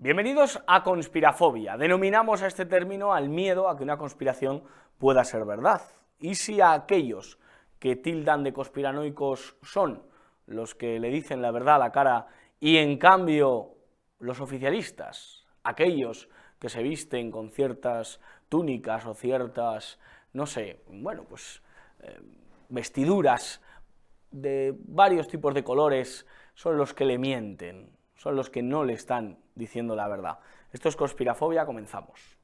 Bienvenidos a Conspirafobia. Denominamos a este término al miedo a que una conspiración pueda ser verdad. Y si a aquellos que tildan de conspiranoicos son los que le dicen la verdad a la cara y en cambio los oficialistas, aquellos que se visten con ciertas túnicas o ciertas, no sé, bueno, pues vestiduras de varios tipos de colores, son los que le mienten, son los que no le están diciendo la verdad. Esto es Conspirafobia, comenzamos.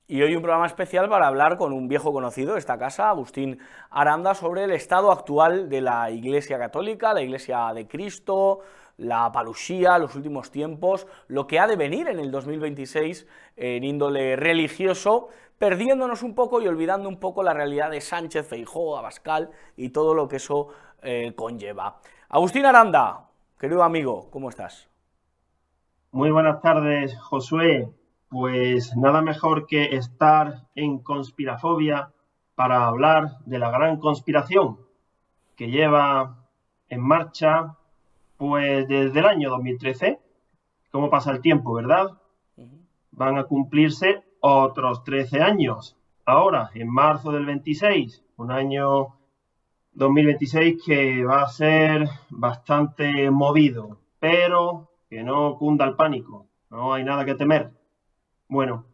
Y hoy un programa especial para hablar con un viejo conocido de esta casa, Agustín Aranda, sobre el estado actual de la Iglesia Católica, la Iglesia de Cristo, la paruxía, los últimos tiempos, lo que ha de venir en el 2026 en índole religioso, perdiéndonos un poco y olvidando un poco la realidad de Sánchez, Feijóo, Abascal y todo lo que eso conlleva. Agustín Aranda, querido amigo, ¿cómo estás? Muy buenas tardes, Josué. Pues nada mejor que estar en Conspirafobia para hablar de la gran conspiración que lleva en marcha pues desde el año 2013. ¿Cómo pasa el tiempo, verdad? Van a cumplirse otros 13 años. Ahora, en marzo del 26, un año 2026 que va a ser bastante movido, pero que no cunda el pánico, no hay nada que temer. Bueno,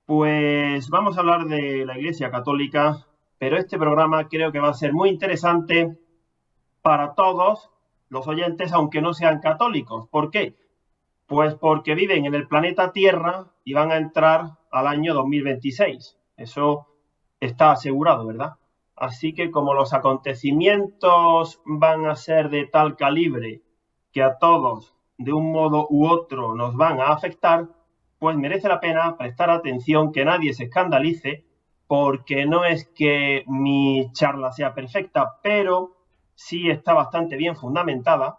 pues vamos a hablar de la Iglesia Católica, pero este programa creo que va a ser muy interesante para todos los oyentes, aunque no sean católicos. ¿Por qué? Pues porque viven en el planeta Tierra y van a entrar al año 2026. Eso está asegurado, ¿verdad? Así que como los acontecimientos van a ser de tal calibre que a todos, de un modo u otro, nos van a afectar, pues merece la pena prestar atención, que nadie se escandalice, porque no es que mi charla sea perfecta, pero sí está bastante bien fundamentada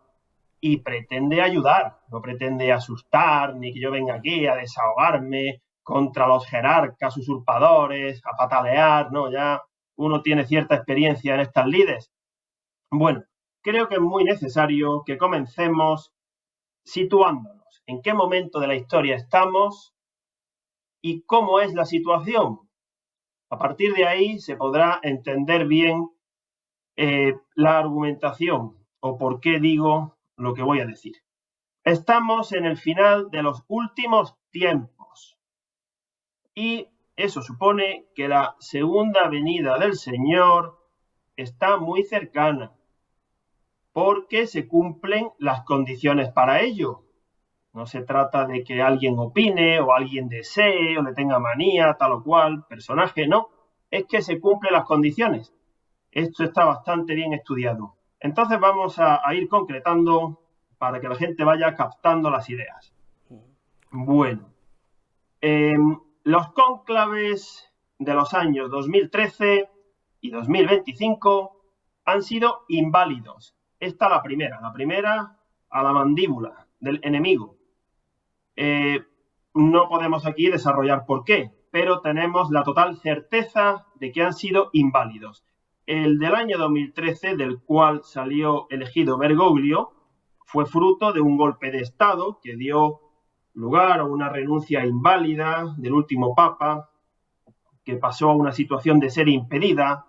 y pretende ayudar, no pretende asustar, ni que yo venga aquí a desahogarme contra los jerarcas usurpadores, a patalear, ¿no? Ya uno tiene cierta experiencia en estas lides. Bueno, creo que es muy necesario que comencemos situándonos en qué momento de la historia estamos y cómo es la situación. A partir de ahí se podrá entender bien la argumentación o por qué digo lo que voy a decir. Estamos en el final de los últimos tiempos y eso supone que la segunda venida del Señor está muy cercana porque se cumplen las condiciones para ello. No se trata de que alguien opine o alguien desee o le tenga manía, tal o cual personaje, no. Es que se cumplen las condiciones. Esto está bastante bien estudiado. Entonces vamos a ir concretando para que la gente vaya captando las ideas. Bueno, los cónclaves de los años 2013 y 2025 han sido inválidos. Esta la primera a la mandíbula del enemigo. No podemos aquí desarrollar por qué, pero tenemos la total certeza de que han sido inválidos. El del año 2013, del cual salió elegido Bergoglio, fue fruto de un golpe de Estado que dio lugar a una renuncia inválida del último papa, que pasó a una situación de ser impedida,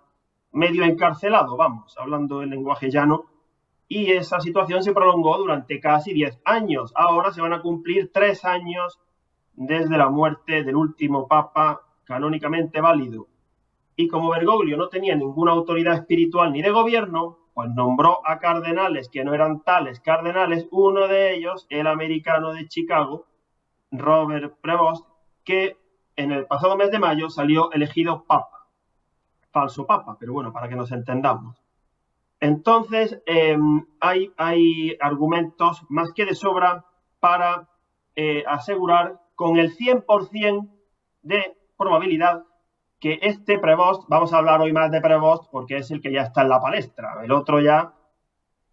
medio encarcelado, vamos, hablando en lenguaje llano, y esa situación se prolongó durante casi 10 años. Ahora se van a cumplir 3 años desde la muerte del último papa canónicamente válido. Y como Bergoglio no tenía ninguna autoridad espiritual ni de gobierno, pues nombró a cardenales que no eran tales cardenales, uno de ellos, el americano de Chicago, Robert Prevost, que en el pasado mes de mayo salió elegido papa. Falso papa, pero bueno, para que nos entendamos. Entonces, hay argumentos más que de sobra para asegurar con el 100% de probabilidad que este Prevost, vamos a hablar hoy más de Prevost porque es el que ya está en la palestra, el otro ya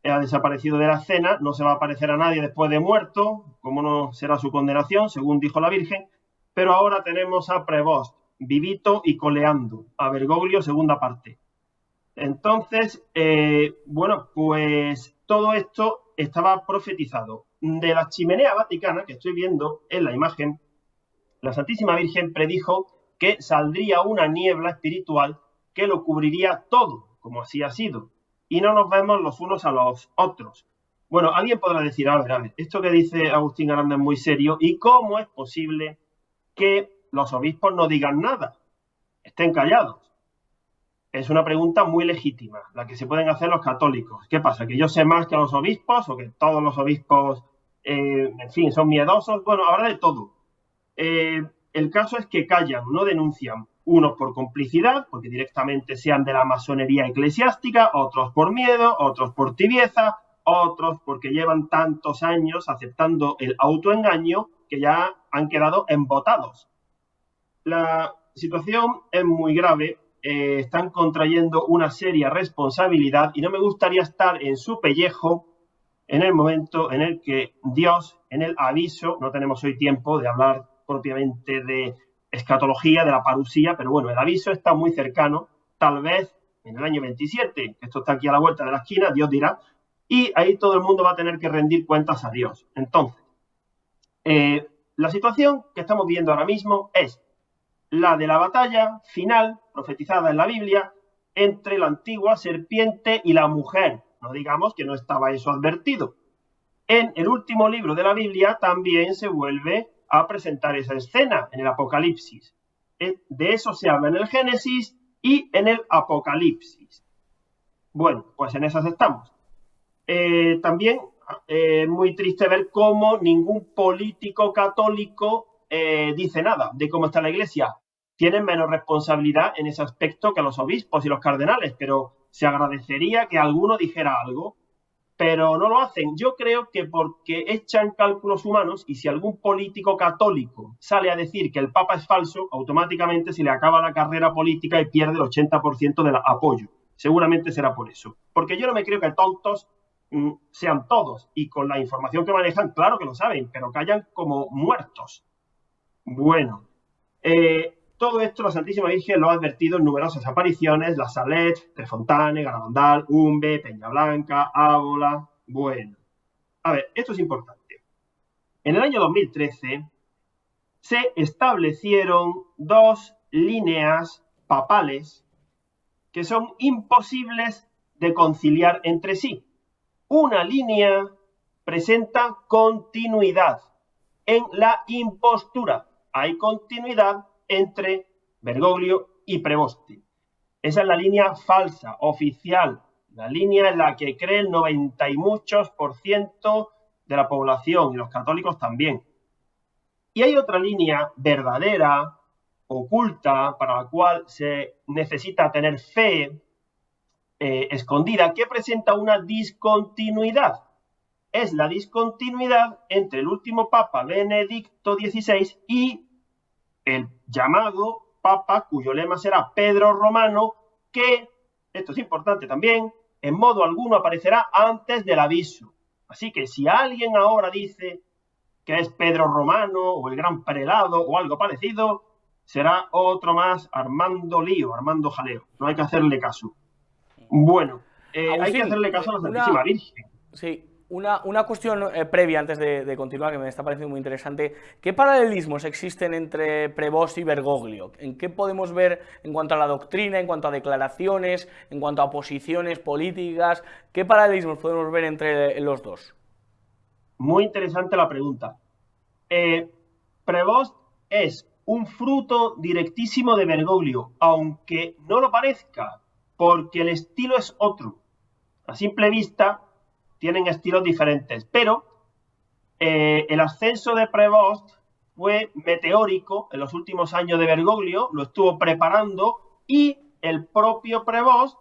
ha desaparecido de la escena, no se va a aparecer a nadie después de muerto, como no será su condenación, según dijo la Virgen, pero ahora tenemos a Prevost, vivito y coleando, a Bergoglio, segunda parte. Entonces, bueno, pues todo esto estaba profetizado. De la chimenea vaticana que estoy viendo en la imagen, la Santísima Virgen predijo que saldría una niebla espiritual que lo cubriría todo, como así ha sido, y no nos vemos los unos a los otros. Bueno, alguien podrá decir, a ver, esto que dice Agustín Aranda es muy serio, ¿y cómo es posible que los obispos no digan nada? Estén callados. Es una pregunta muy legítima, la que se pueden hacer los católicos. ¿Qué pasa? ¿Que yo sé más que los obispos o que todos los obispos, en fin, son miedosos? Bueno, habrá de todo. El caso es que callan, no denuncian, unos por complicidad, porque directamente sean de la masonería eclesiástica, otros por miedo, otros por tibieza, otros porque llevan tantos años aceptando el autoengaño que ya han quedado embotados. La situación es muy grave, están contrayendo una seria responsabilidad y no me gustaría estar en su pellejo en el momento en el que Dios, en el aviso, no tenemos hoy tiempo de hablar propiamente de escatología, de la parusía, pero bueno, el aviso está muy cercano, tal vez en el año 27, esto está aquí a la vuelta de la esquina, Dios dirá, y ahí todo el mundo va a tener que rendir cuentas a Dios. Entonces, la situación que estamos viendo ahora mismo es la de la batalla final, profetizada en la Biblia, entre la antigua serpiente y la mujer. No digamos que no estaba eso advertido. En el último libro de la Biblia también se vuelve a presentar esa escena, en el Apocalipsis. De eso se habla en el Génesis y en el Apocalipsis. Bueno, pues en esas estamos. También muy triste ver cómo ningún político católico dice nada de cómo está la Iglesia. Tienen menos responsabilidad en ese aspecto que los obispos y los cardenales, pero se agradecería que alguno dijera algo, pero no lo hacen. Yo creo que porque echan cálculos humanos y si algún político católico sale a decir que el Papa es falso, automáticamente se le acaba la carrera política y pierde el 80% del apoyo. Seguramente será por eso. Porque yo no me creo que tontos sean todos y con la información que manejan, claro que lo saben, pero callan como muertos. Bueno, todo esto la Santísima Virgen lo ha advertido en numerosas apariciones, la Salet, Trefontane, Garabandal, Umbe, Peñablanca, Ábola. Bueno, a ver, esto es importante. En el año 2013 se establecieron dos líneas papales que son imposibles de conciliar entre sí. Una línea presenta continuidad en la impostura. Hay continuidad entre Bergoglio y Prevosti. Esa es la línea falsa, oficial, la línea en la que cree el 90 y muchos % de la población y los católicos también. Y hay otra línea verdadera, oculta, para la cual se necesita tener fe escondida, que presenta una discontinuidad. Es la discontinuidad entre el último Papa Benedicto XVI y el llamado Papa, cuyo lema será Pedro Romano, que, esto es importante también, en modo alguno aparecerá antes del aviso. Así que si alguien ahora dice que es Pedro Romano o el Gran Prelado o algo parecido, será otro más armando lío, armando jaleo. No hay que hacerle caso. Bueno, Agustín, hay que hacerle caso a la Santísima Virgen. Sí, una cuestión previa antes de continuar, que me está pareciendo muy interesante. ¿Qué paralelismos existen entre Prevost y Bergoglio? ¿En qué podemos ver en cuanto a la doctrina, en cuanto a declaraciones, en cuanto a posiciones políticas? ¿Qué paralelismos podemos ver entre los dos? Muy interesante la pregunta. Prevost es un fruto directísimo de Bergoglio, aunque no lo parezca, porque el estilo es otro. A simple vista tienen estilos diferentes, pero el ascenso de Prevost fue meteórico en los últimos años de Bergoglio, lo estuvo preparando y el propio Prevost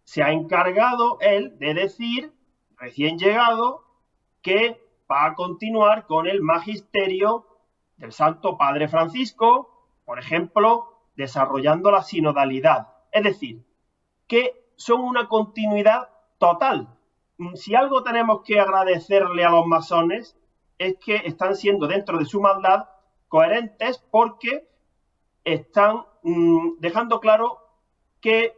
se ha encargado él de decir, recién llegado, que va a continuar con el magisterio del Santo Padre Francisco, por ejemplo, desarrollando la sinodalidad. Es decir, que son una continuidad total. si algo tenemos que agradecerle a los masones es que están siendo, dentro de su maldad, coherentes, porque están dejando claro que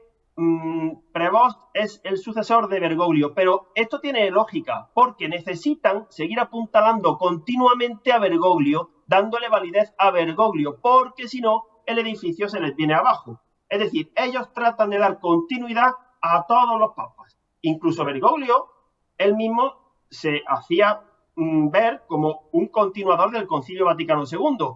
Prevost es el sucesor de Bergoglio, pero esto tiene lógica, porque necesitan seguir apuntalando continuamente a Bergoglio, dándole validez a Bergoglio, porque si no, el edificio se les viene abajo. Es decir, ellos tratan de dar continuidad a todos los papas. Incluso Bergoglio, él mismo se hacía ver como un continuador del Concilio Vaticano II,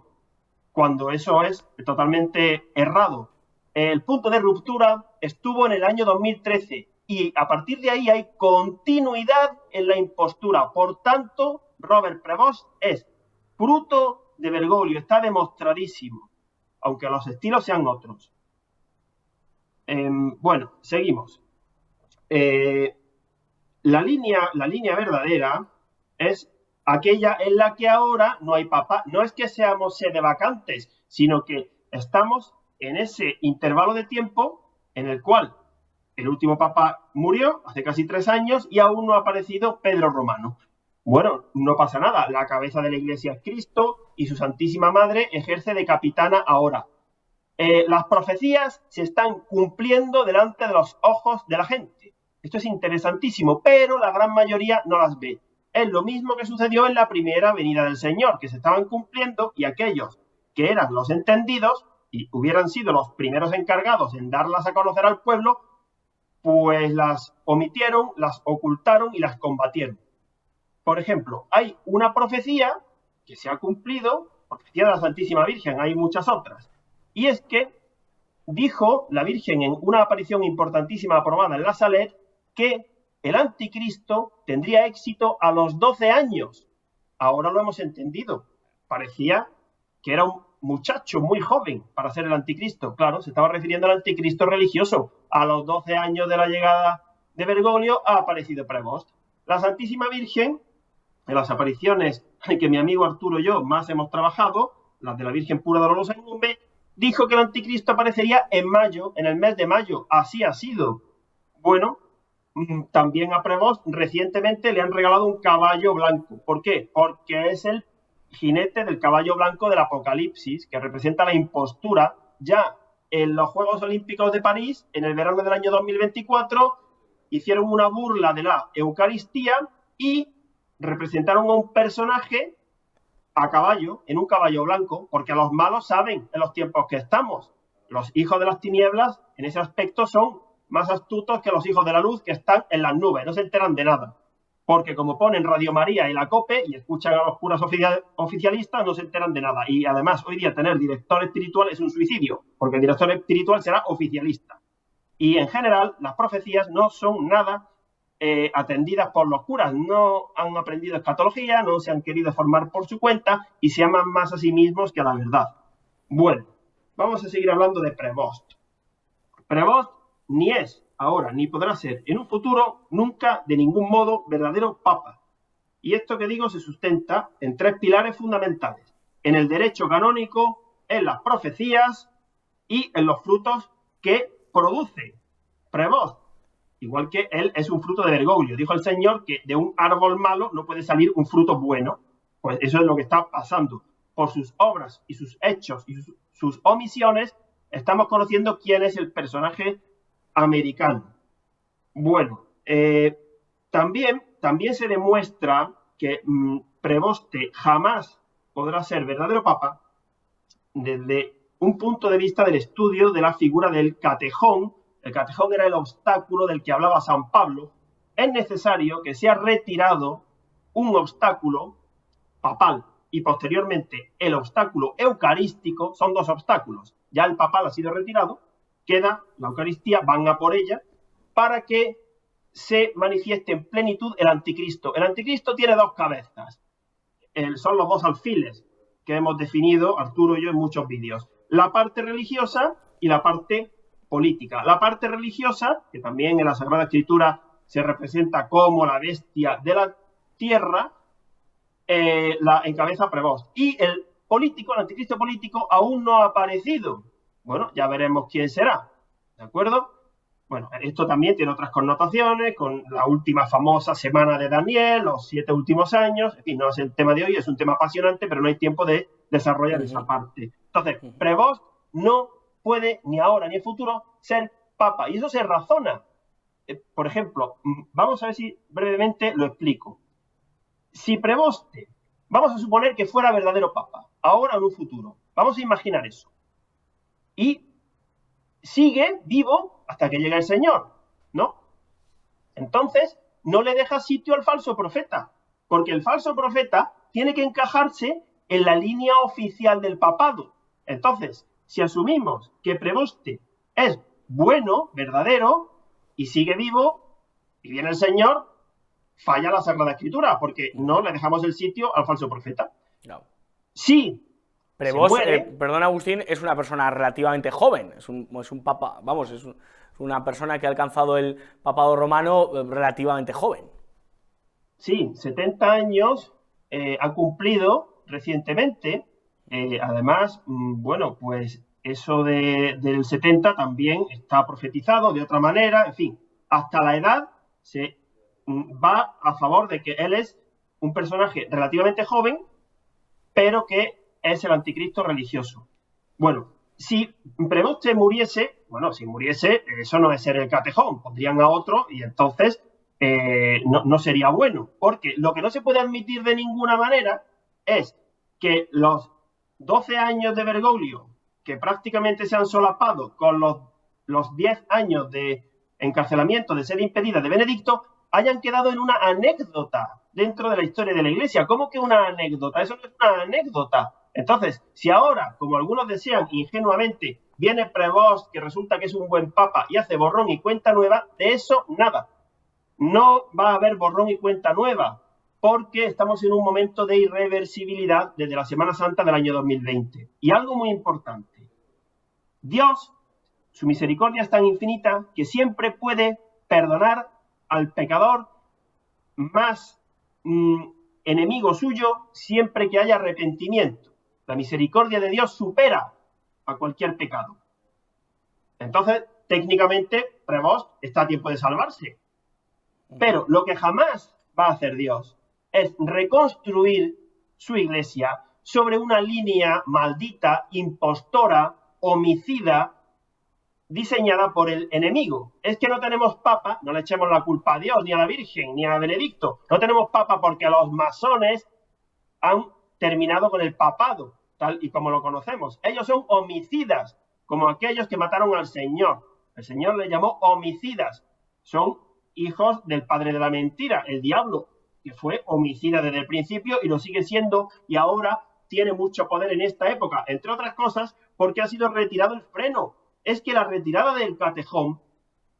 cuando eso es totalmente errado. El punto de ruptura estuvo en el año 2013 y a partir de ahí hay continuidad en la impostura. Por tanto, Robert Prevost es fruto de Bergoglio, está demostradísimo, aunque los estilos sean otros. Bueno, seguimos. La línea verdadera es aquella en la que ahora no hay papa. No es que seamos sede vacantes, sino que estamos en ese intervalo de tiempo en el cual el último papa murió hace casi 3 años y aún no ha aparecido Pedro Romano. Bueno, no pasa nada, la cabeza de la Iglesia es Cristo y su Santísima Madre ejerce de capitana ahora. Las profecías se están cumpliendo delante de los ojos de la gente. Esto es interesantísimo, pero la gran mayoría no las ve. Es lo mismo que sucedió en la primera venida del Señor, que se estaban cumpliendo y aquellos que eran los entendidos y hubieran sido los primeros encargados en darlas a conocer al pueblo, pues las omitieron, las ocultaron y las combatieron. Por ejemplo, hay una profecía que se ha cumplido, profecía de la Santísima Virgen, hay muchas otras, y es que dijo la Virgen en una aparición importantísima aprobada en la Salet que el anticristo tendría éxito a los 12 años. Ahora lo hemos entendido. Parecía que era un muchacho muy joven para ser el anticristo. Claro, se estaba refiriendo al anticristo religioso. A los 12 años de la llegada de Bergoglio ha aparecido Prevost. La Santísima Virgen, en las apariciones que mi amigo Arturo y yo más hemos trabajado, las de la Virgen Pura Dolorosa en Numbe, dijo que el anticristo aparecería en mayo, en el mes de mayo. Así ha sido. Bueno, también a Prevost recientemente le han regalado un caballo blanco. ¿Por qué? Porque es el jinete del caballo blanco del Apocalipsis, que representa la impostura. Ya en los Juegos Olímpicos de París, en el verano del año 2024, hicieron una burla de la Eucaristía y representaron a un personaje a caballo, en un caballo blanco, porque los malos saben en los tiempos que estamos. Los hijos de las tinieblas, en ese aspecto, son más astutos que los hijos de la luz, que están en las nubes, no se enteran de nada. Porque como ponen Radio María y la COPE y escuchan a los curas oficialistas, no se enteran de nada. Y además, hoy día tener director espiritual es un suicidio, porque el director espiritual será oficialista. Y en general, las profecías no son nada atendidas por los curas, no han aprendido escatología, no se han querido formar por su cuenta y se aman más a sí mismos que a la verdad. Bueno, vamos a seguir hablando de Prevost. Prevost ni es ahora, ni podrá ser en un futuro, nunca, de ningún modo, verdadero papa. Y esto que digo se sustenta en 3 pilares fundamentales: en el derecho canónico, en las profecías y en los frutos que produce Prevost. Igual que él es un fruto de Bergoglio. Dijo el Señor que de un árbol malo no puede salir un fruto bueno. Pues eso es lo que está pasando. Por sus obras y sus hechos y sus omisiones, estamos conociendo quién es el personaje americano. Bueno, también se demuestra que Prevoste jamás podrá ser verdadero papa desde un punto de vista del estudio de la figura del catejón. El catejón era el obstáculo del que hablaba San Pablo. Es necesario que sea retirado un obstáculo papal y posteriormente el obstáculo eucarístico. Son 2 obstáculos. Ya el papal ha sido retirado, queda la Eucaristía, van a por ella, para que se manifieste en plenitud el anticristo. El anticristo tiene 2 cabezas. Son los 2 alfiles que hemos definido Arturo y yo en muchos vídeos. La parte religiosa y la parte política. La parte religiosa, que también en la Sagrada Escritura se representa como la bestia de la tierra, la encabeza Prevost. Y el político, el anticristo político, aún no ha aparecido. Bueno, ya veremos quién será. ¿De acuerdo? Bueno, esto también tiene otras connotaciones, con la última famosa semana de Daniel, los 7 últimos años, en fin, no es el tema de hoy, es un tema apasionante, pero no hay tiempo de desarrollar esa parte. Entonces, Prevost no puede ni ahora ni en futuro ser papa, y eso se razona. Por ejemplo, vamos a ver si brevemente lo explico. Si Prevoste, vamos a suponer que fuera verdadero papa, ahora o en un futuro, vamos a imaginar eso, y sigue vivo hasta que llegue el Señor, ¿no? Entonces, no le deja sitio al falso profeta, porque el falso profeta tiene que encajarse en la línea oficial del papado. Entonces, si asumimos que Prevoste es bueno, verdadero, y sigue vivo, y viene el Señor, falla la Sagrada Escritura, porque no le dejamos el sitio al falso profeta. No. Sí. Prevost, perdón Agustín, es una persona relativamente joven, es un papa, vamos, es una persona que ha alcanzado el papado romano relativamente joven. Sí, 70 años ha cumplido recientemente. Además, bueno, pues eso del 70 también está profetizado de otra manera. En fin, hasta la edad se va a favor de que él es un personaje relativamente joven, pero que es el anticristo religioso. Bueno, si Prevoste muriese, bueno, si muriese, eso no es ser el catejón, pondrían a otro y entonces no sería bueno, porque lo que no se puede admitir de ninguna manera es que los 12 años de Bergoglio, que prácticamente se han solapado con los 10 años de encarcelamiento de sede impedida de Benedicto, hayan quedado en una anécdota dentro de la historia de la Iglesia. ¿Cómo que una anécdota? Eso no es una anécdota. Entonces, si ahora, como algunos desean ingenuamente, viene Prevost, que resulta que es un buen papa, y hace borrón y cuenta nueva, de eso nada. No va a haber borrón y cuenta nueva, porque estamos en un momento de irreversibilidad desde la Semana Santa del año 2020. Y algo muy importante, Dios, su misericordia es tan infinita que siempre puede perdonar al pecador más enemigo suyo siempre que haya arrepentimiento. La misericordia de Dios supera a cualquier pecado. Entonces, técnicamente, Prevost está a tiempo de salvarse. Pero lo que jamás va a hacer Dios es reconstruir su iglesia sobre una línea maldita, impostora, homicida, diseñada por el enemigo. Es que no tenemos papa, no le echemos la culpa a Dios, ni a la Virgen, ni a Benedicto. No tenemos papa porque los masones han terminado con el papado, tal y como lo conocemos. Ellos son homicidas, como aquellos que mataron al Señor. El Señor les llamó homicidas. Son hijos del padre de la mentira, el diablo, que fue homicida desde el principio y lo sigue siendo, y ahora tiene mucho poder en esta época, entre otras cosas, porque ha sido retirado el freno. Es que la retirada del catejón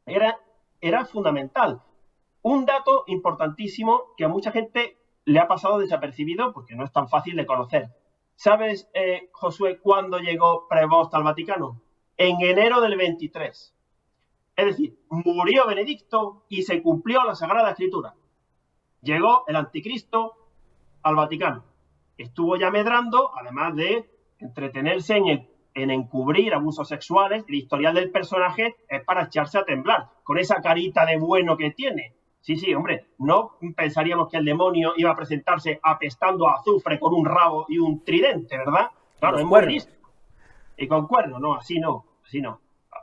era fundamental. Un dato importantísimo que a mucha gente le ha pasado desapercibido porque no es tan fácil de conocer. ¿Sabes, Josué, cuándo llegó Prevost al Vaticano? En enero del 23. Es decir, murió Benedicto y se cumplió la Sagrada Escritura. Llegó el anticristo al Vaticano. Estuvo ya medrando, además de entretenerse en encubrir abusos sexuales. El historial del personaje es para echarse a temblar, con esa carita de bueno que tiene. Sí, hombre, no pensaríamos que el demonio iba a presentarse apestando a azufre con un rabo y un tridente, ¿verdad? Claro, es muy listo. Y con cuernos, no, así no.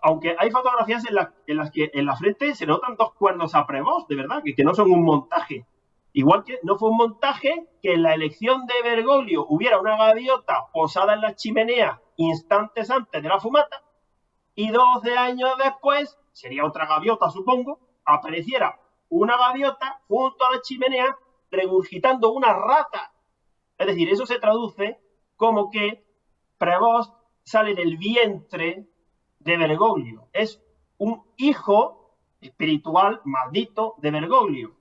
Aunque hay fotografías en las que en la frente se notan 2 cuernos a Prevost, de verdad, que no son un montaje. Igual que no fue un montaje que en la elección de Bergoglio hubiera una gaviota posada en la chimenea instantes antes de la fumata y 12 años después, sería otra gaviota supongo, apareciera una gaviota junto a la chimenea regurgitando una rata. Es decir, eso se traduce como que Prevost sale del vientre de Bergoglio. Es un hijo espiritual maldito de Bergoglio.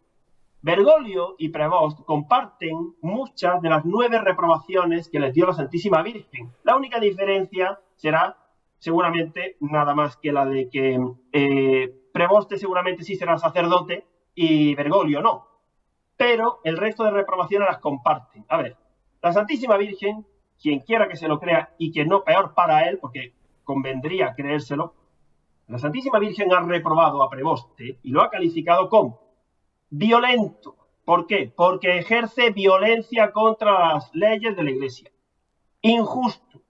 Bergoglio y Prevost comparten muchas de las 9 reprobaciones que les dio la Santísima Virgen. La única diferencia será seguramente nada más que la de que Prevost seguramente sí será sacerdote y Bergoglio no. Pero el resto de reprobaciones las comparten. A ver, la Santísima Virgen, quien quiera que se lo crea y quien no, peor para él, porque convendría creérselo, La Santísima Virgen ha reprobado a Preboste y lo ha calificado como violento. ¿Por qué? Porque ejerce violencia contra las leyes de la Iglesia. Injusto,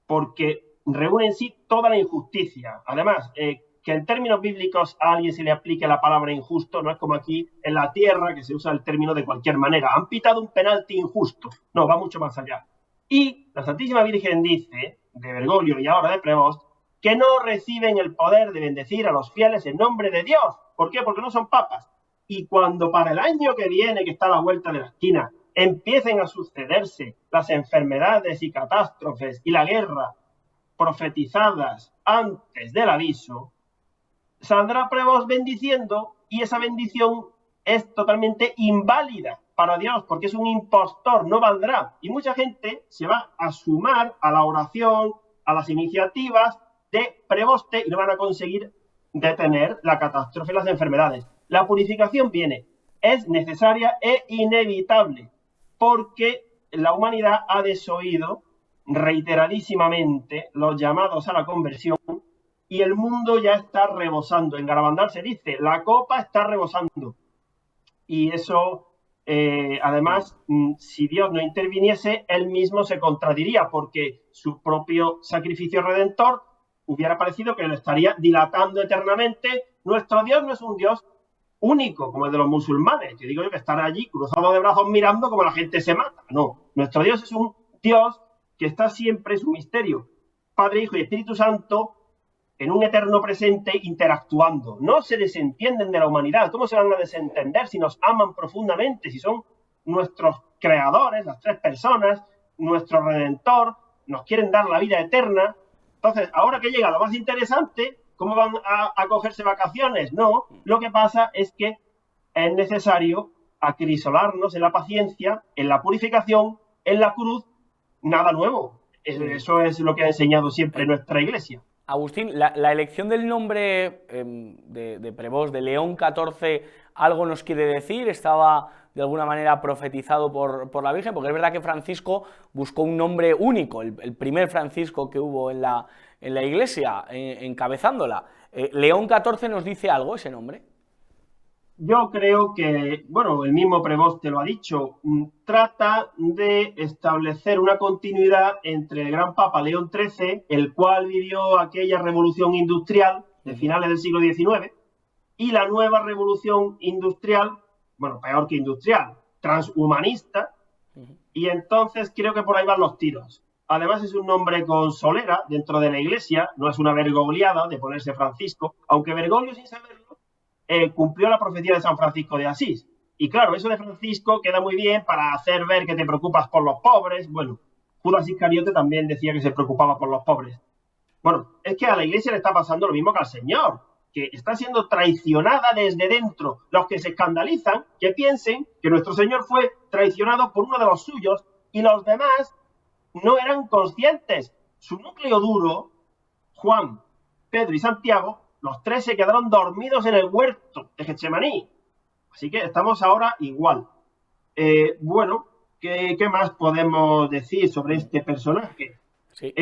porque reúne en sí toda la injusticia. Además, que en términos bíblicos a alguien se le aplique la palabra injusto no es como aquí en la tierra, que se usa el término de cualquier manera. Han pitado un penalti injusto. No, va mucho más allá. Y la Santísima Virgen dice, de Bergoglio y ahora de Prevost, que no reciben el poder de bendecir a los fieles en nombre de Dios. ¿Por qué? Porque no son papas. Y cuando para el año que viene, que está a la vuelta de la esquina, empiecen a sucederse las enfermedades y catástrofes y la guerra profetizadas antes del aviso, saldrá Prevost bendiciendo y esa bendición es totalmente inválida para Dios porque es un impostor, no valdrá. Y mucha gente se va a sumar a la oración, a las iniciativas de Preboste y no van a conseguir detener la catástrofe y las enfermedades. La purificación viene, es necesaria e inevitable porque la humanidad ha desoído reiteradísimamente los llamados a la conversión y el mundo ya está rebosando. En Garabandal se dice, la copa está rebosando. Y eso, además, si Dios no interviniese, él mismo se contradiría, porque su propio sacrificio redentor hubiera parecido que lo estaría dilatando eternamente. Nuestro Dios no es un Dios único, como el de los musulmanes, que digo yo que están allí cruzados de brazos mirando como la gente se mata. No, nuestro Dios es un Dios que está siempre, es un misterio, Padre, Hijo y Espíritu Santo, en un eterno presente interactuando. No se desentienden de la humanidad. ¿Cómo se van a desentender si nos aman profundamente, si son nuestros creadores, las tres personas, nuestro Redentor, nos quieren dar la vida eterna? Entonces, ahora que llega lo más interesante, ¿cómo van a cogerse vacaciones? No, lo que pasa es que es necesario acrisolarnos en la paciencia, en la purificación, en la cruz, nada nuevo. Eso es lo que ha enseñado siempre nuestra Iglesia. Agustín, la elección del nombre de Prevost, de León XIV, ¿algo nos quiere decir? ¿Estaba de alguna manera profetizado por la Virgen? Porque es verdad que Francisco buscó un nombre único, el primer Francisco que hubo en la Iglesia, encabezándola. ¿León XIV nos dice algo ese nombre? Yo creo que, bueno, el mismo Prevost te lo ha dicho, trata de establecer una continuidad entre el gran Papa León XIII, el cual vivió aquella revolución industrial de finales del siglo XIX, y la nueva revolución industrial, bueno, peor que industrial, transhumanista, y entonces creo que por ahí van los tiros. Además es un nombre con solera dentro de la Iglesia, no es una bergogliada de ponerse Francisco, aunque Bergoglio, sin saberlo, cumplió la profecía de San Francisco de Asís. Y claro, eso de Francisco queda muy bien para hacer ver que te preocupas por los pobres. Bueno, Judas Iscariote también decía que se preocupaba por los pobres. Bueno, es que a la Iglesia le está pasando lo mismo que al Señor, que está siendo traicionada desde dentro. Los que se escandalizan, que piensen que nuestro Señor fue traicionado por uno de los suyos y los demás no eran conscientes. Su núcleo duro, Juan, Pedro y Santiago, los tres se quedaron dormidos en el huerto de Getsemaní. Así que estamos ahora igual. Bueno, ¿qué más podemos decir sobre este personaje? Sí.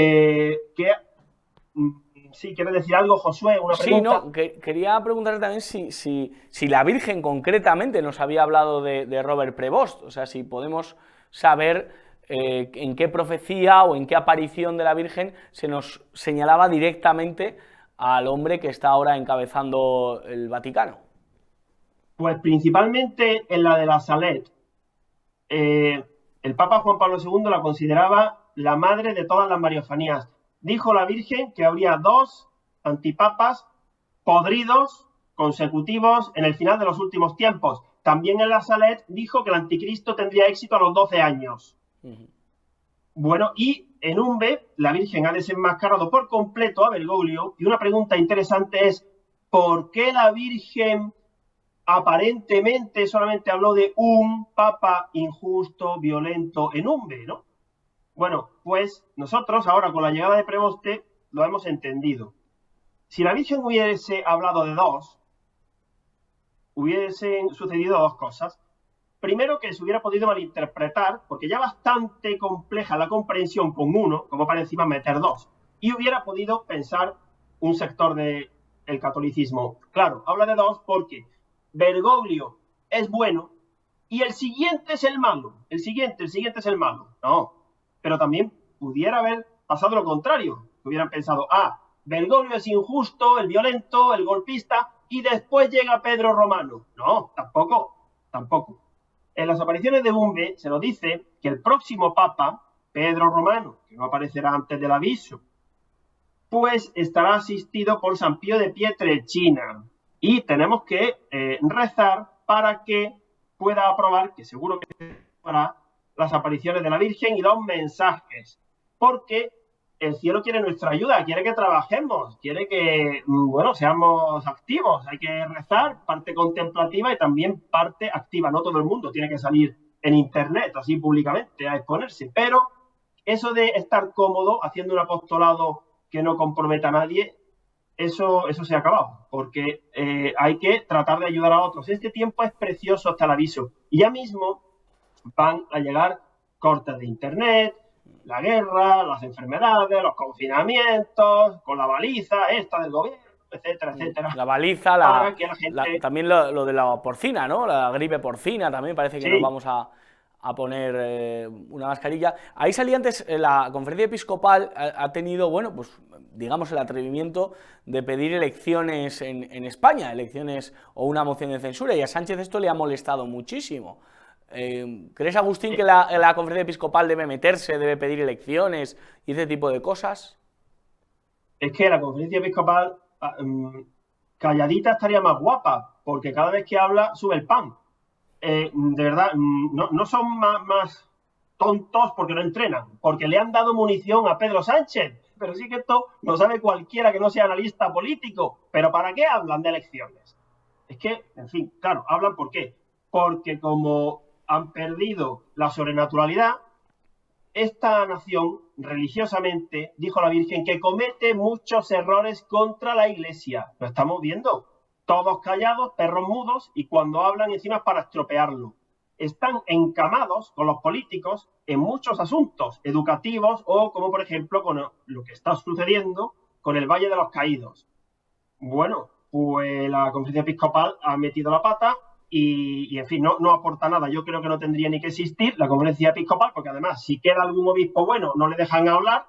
Sí, ¿quieres decir algo, Josué? ¿Una pregunta? Sí, no, quería preguntarle también si la Virgen concretamente nos había hablado de Robert Prevost, o sea, si podemos saber en qué profecía o en qué aparición de la Virgen se nos señalaba directamente al hombre que está ahora encabezando el Vaticano. Pues principalmente en la de la Salet. El Papa Juan Pablo II la consideraba la madre de todas las mariofanías. Dijo la Virgen que habría 2 antipapas podridos consecutivos en el final de los últimos tiempos. También en la Salet dijo que el anticristo tendría éxito a los 12 años. Bueno, y en Umbe, la Virgen ha desenmascarado por completo a Bergoglio, y una pregunta interesante es, ¿por qué la Virgen aparentemente solamente habló de un papa injusto, violento en Umbe, ¿no? Bueno, pues nosotros ahora con la llegada de Preboste lo hemos entendido. Si la Virgen hubiese hablado de 2, hubiesen sucedido 2 cosas. Primero, que se hubiera podido malinterpretar, porque ya bastante compleja la comprensión con 1, como para encima meter 2. Y hubiera podido pensar un sector del catolicismo. Claro, habla de dos porque Bergoglio es bueno y el siguiente es el malo. El siguiente es el malo. No, pero también pudiera haber pasado lo contrario. Hubieran pensado, Bergoglio es injusto, el violento, el golpista, y después llega Pedro Romano. No, tampoco. En las apariciones de Bumbe se nos dice que el próximo papa, Pedro Romano, que no aparecerá antes del aviso, pues estará asistido por San Pío de Pietrelcina. Y tenemos que rezar para que pueda aprobar, que seguro que para las apariciones de la Virgen y los mensajes. Porque el cielo quiere nuestra ayuda, quiere que trabajemos, quiere que, seamos activos. Hay que rezar, parte contemplativa y también parte activa. No todo el mundo tiene que salir en internet, así públicamente, a exponerse. Pero eso de estar cómodo haciendo un apostolado que no comprometa a nadie, eso se ha acabado, porque hay que tratar de ayudar a otros. Este tiempo es precioso hasta el aviso. Y ya mismo van a llegar cortes de internet, la guerra, las enfermedades, los confinamientos, con la baliza esta del gobierno, etcétera. La baliza, para que la gente... también lo de la porcina, ¿no? La gripe porcina también parece que Sí. nos vamos a poner una mascarilla. Ahí salía antes, la conferencia episcopal ha tenido, pues digamos, el atrevimiento de pedir elecciones en España, elecciones o una moción de censura, y a Sánchez esto le ha molestado muchísimo. ¿Crees, Agustín, que la conferencia episcopal debe meterse, debe pedir elecciones y ese tipo de cosas? Es que la conferencia episcopal calladita estaría más guapa, porque cada vez que habla sube el pan. De verdad, no son más tontos porque no entrenan, porque le han dado munición a Pedro Sánchez. Pero sí que esto lo sabe cualquiera que no sea analista político. ¿Pero para qué hablan de elecciones? Es que, en fin, claro, hablan ¿por qué? Porque como han perdido la sobrenaturalidad, esta nación religiosamente, dijo la Virgen, que comete muchos errores contra la Iglesia. Lo estamos viendo. Todos callados, perros mudos, y cuando hablan encima es para estropearlo. Están encamados con los políticos en muchos asuntos educativos o como por ejemplo con lo que está sucediendo con el Valle de los Caídos. Bueno, pues la conferencia episcopal ha metido la pata y en fin, no aporta nada. Yo creo que no tendría ni que existir la conferencia episcopal, porque además, si queda algún obispo bueno, no le dejan hablar.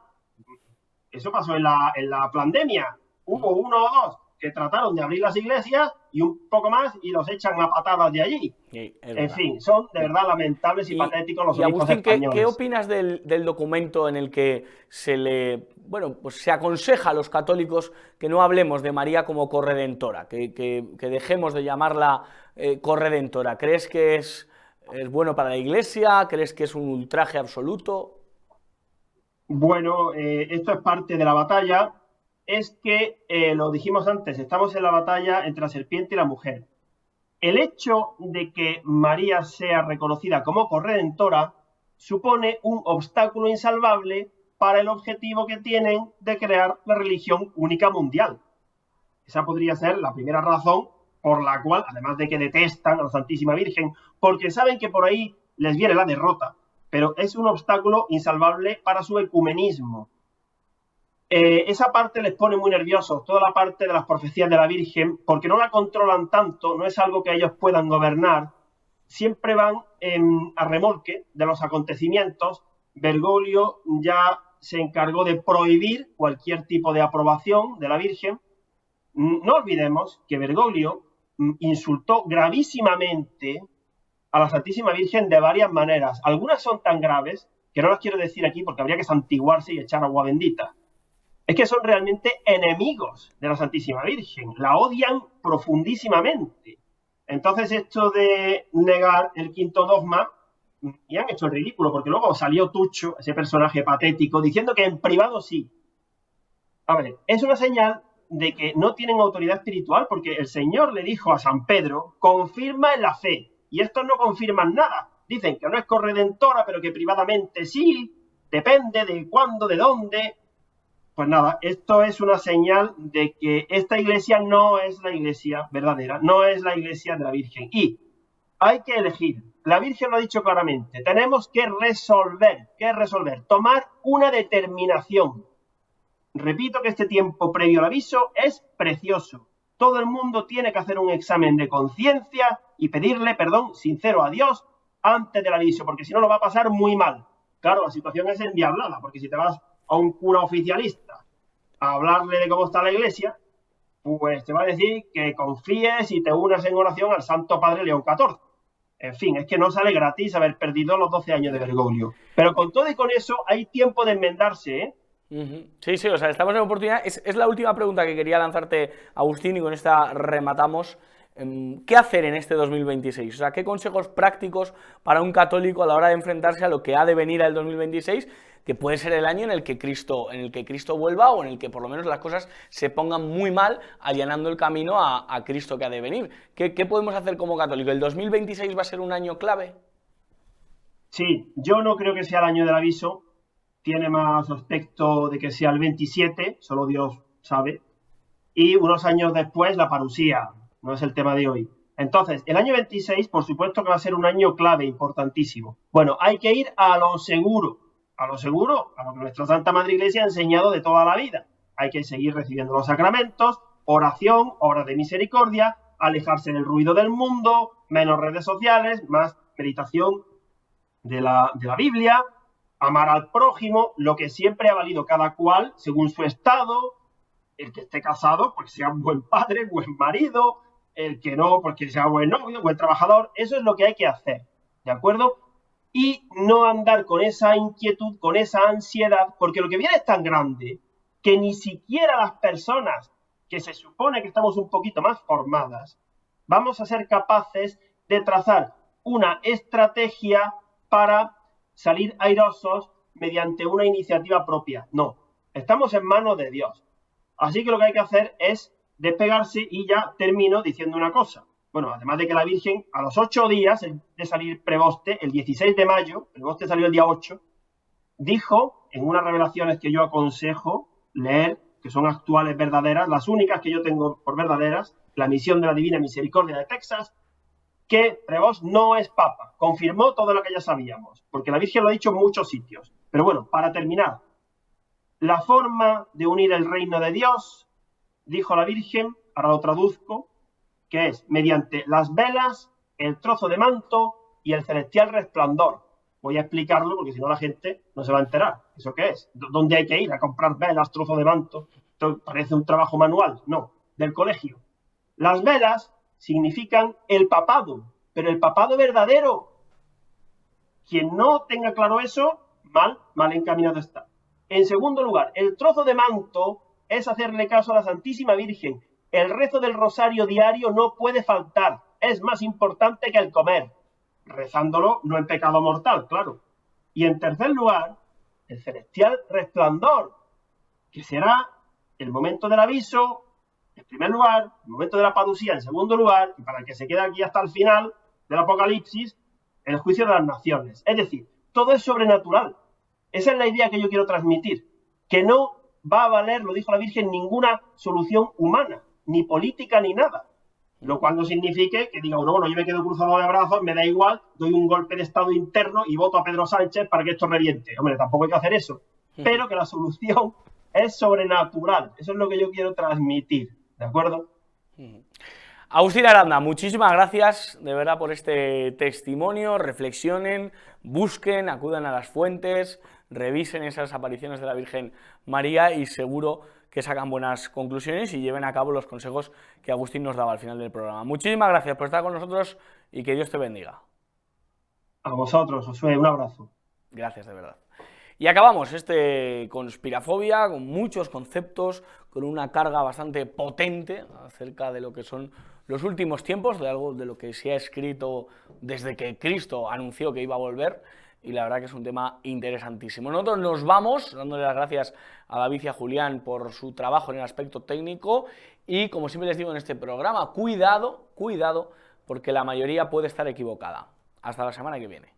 Eso pasó en la pandemia. Hubo uno o dos que trataron de abrir las iglesias y un poco más y los echan a patadas de allí. Sí, en fin, son de verdad lamentables y patéticos los obispos Agustín, españoles. ¿qué opinas del documento en el que se aconseja a los católicos que no hablemos de María como corredentora, que dejemos de llamarla corredentora? ¿Crees que es bueno para la Iglesia? ¿Crees que es un ultraje absoluto? Bueno, esto es parte de la batalla. Es que, lo dijimos antes, estamos en la batalla entre la serpiente y la mujer. El hecho de que María sea reconocida como corredentora supone un obstáculo insalvable para el objetivo que tienen de crear la religión única mundial. Esa podría ser la primera razón por la cual, además de que detestan a la Santísima Virgen, porque saben que por ahí les viene la derrota, pero es un obstáculo insalvable para su ecumenismo. Esa parte les pone muy nerviosos, toda la parte de las profecías de la Virgen, porque no la controlan tanto, no es algo que ellos puedan gobernar, siempre van a remolque de los acontecimientos. Bergoglio ya se encargó de prohibir cualquier tipo de aprobación de la Virgen. No olvidemos que Bergoglio insultó gravísimamente a la Santísima Virgen de varias maneras. Algunas son tan graves que no las quiero decir aquí porque habría que santiguarse y echar agua bendita. Es que son realmente enemigos de la Santísima Virgen, la odian profundísimamente. Entonces esto de negar el quinto dogma, y han hecho el ridículo, porque luego salió Tucho, ese personaje patético, diciendo que en privado sí. A ver, es una señal de que no tienen autoridad espiritual, porque el Señor le dijo a San Pedro, confirma en la fe, y estos no confirman nada. Dicen que no es corredentora, pero que privadamente sí, depende de cuándo, de dónde. Pues nada, esto es una señal de que esta iglesia no es la iglesia verdadera, no es la iglesia de la Virgen. Y hay que elegir. La Virgen lo ha dicho claramente. Tenemos que resolver, tomar una determinación. repito que este tiempo previo al aviso es precioso. Todo el mundo tiene que hacer un examen de conciencia y pedirle perdón sincero a Dios antes del aviso, porque si no lo va a pasar muy mal. Claro, la situación es endiablada, porque si te vas a un cura oficialista a hablarle de cómo está la iglesia, pues te va a decir que confíes y te unas en oración al Santo Padre León XIV. En fin, es que no sale gratis haber perdido los 12 años de Bergoglio. Pero con todo y con eso hay tiempo de enmendarse, ¿eh? Sí, sí, o sea, estamos en oportunidad. Es la última pregunta que quería lanzarte, Agustín, y con esta rematamos. ¿Qué hacer en este 2026? O sea, ¿qué consejos prácticos para un católico a la hora de enfrentarse a lo que ha de venir al 2026, que puede ser el año en el que Cristo vuelva, o en el que por lo menos las cosas se pongan muy mal, allanando el camino a Cristo que ha de venir? ¿Qué podemos hacer como católico? ¿El 2026 va a ser un año clave? Sí, yo no creo que sea el año del aviso. Tiene más aspecto de que sea el 27, solo Dios sabe. Y unos años después la parusía, no es el tema de hoy. Entonces, el año 26, por supuesto que va a ser un año clave, importantísimo. Bueno, hay que ir a lo seguro, a lo que nuestra Santa Madre Iglesia ha enseñado de toda la vida. Hay que seguir recibiendo los sacramentos, oración, obras de misericordia, alejarse del ruido del mundo, menos redes sociales, más meditación de la Biblia, amar al prójimo, lo que siempre ha valido cada cual según su estado. El que esté casado, pues sea un buen padre, buen marido, el que no, pues que sea buen novio, buen trabajador. Eso es lo que hay que hacer, ¿de acuerdo? Y no andar con esa inquietud, con esa ansiedad, porque lo que viene es tan grande que ni siquiera las personas que se supone que estamos un poquito más formadas, vamos a ser capaces de trazar una estrategia para salir airosos mediante una iniciativa propia. No, estamos en manos de Dios. Así que lo que hay que hacer es despegarse, y ya termino diciendo una cosa. Bueno, además de que la Virgen, a los 8 días de salir preboste, el 16 de mayo, preboste salió el día 8, dijo, en unas revelaciones que yo aconsejo leer, que son actuales, verdaderas, las únicas que yo tengo por verdaderas, la misión de la Divina Misericordia de Texas, que Prevost no es papa. Confirmó todo lo que ya sabíamos, porque la Virgen lo ha dicho en muchos sitios. Pero bueno, para terminar, la forma de unir el reino de Dios, dijo la Virgen, ahora lo traduzco, que es mediante las velas, el trozo de manto y el celestial resplandor. Voy a explicarlo porque si no la gente no se va a enterar. ¿Eso qué es? ¿Dónde hay que ir a comprar velas, trozo de manto? Esto parece un trabajo manual. No, del colegio. Las velas significan el papado, pero el papado verdadero. Quien no tenga claro eso, mal encaminado está. En segundo lugar, el trozo de manto es hacerle caso a la Santísima Virgen. El rezo del rosario diario no puede faltar. Es más importante que el comer. Rezándolo no en pecado mortal, claro. Y en tercer lugar, el celestial resplandor, que será el momento del aviso, en primer lugar, el momento de la parucía, en segundo lugar, y para el que se quede aquí hasta el final del Apocalipsis, el juicio de las naciones. Es decir, todo es sobrenatural. Esa es la idea que yo quiero transmitir, que no va a valer, lo dijo la Virgen, ninguna solución humana, ni política, ni nada. Lo cual no signifique que diga uno, bueno, yo me quedo cruzado de brazos, me da igual, doy un golpe de estado interno y voto a Pedro Sánchez para que esto reviente. Hombre, tampoco hay que hacer eso. Pero que la solución es sobrenatural. Eso es lo que yo quiero transmitir. ¿De acuerdo? Agustín Aranda, muchísimas gracias de verdad por este testimonio. Reflexionen, busquen, acudan a las fuentes, revisen esas apariciones de la Virgen María y seguro que sacan buenas conclusiones y lleven a cabo los consejos que Agustín nos daba al final del programa. Muchísimas gracias por estar con nosotros y que Dios te bendiga. A vosotros, Josué, un abrazo. Gracias, de verdad. Y acabamos este Conspirafobia con muchos conceptos, con una carga bastante potente acerca de lo que son los últimos tiempos, de algo de lo que se ha escrito desde que Cristo anunció que iba a volver, y la verdad que es un tema interesantísimo. Nosotros nos vamos dándole las gracias a David y a Julián por su trabajo en el aspecto técnico, y como siempre les digo en este programa, cuidado, porque la mayoría puede estar equivocada. Hasta la semana que viene.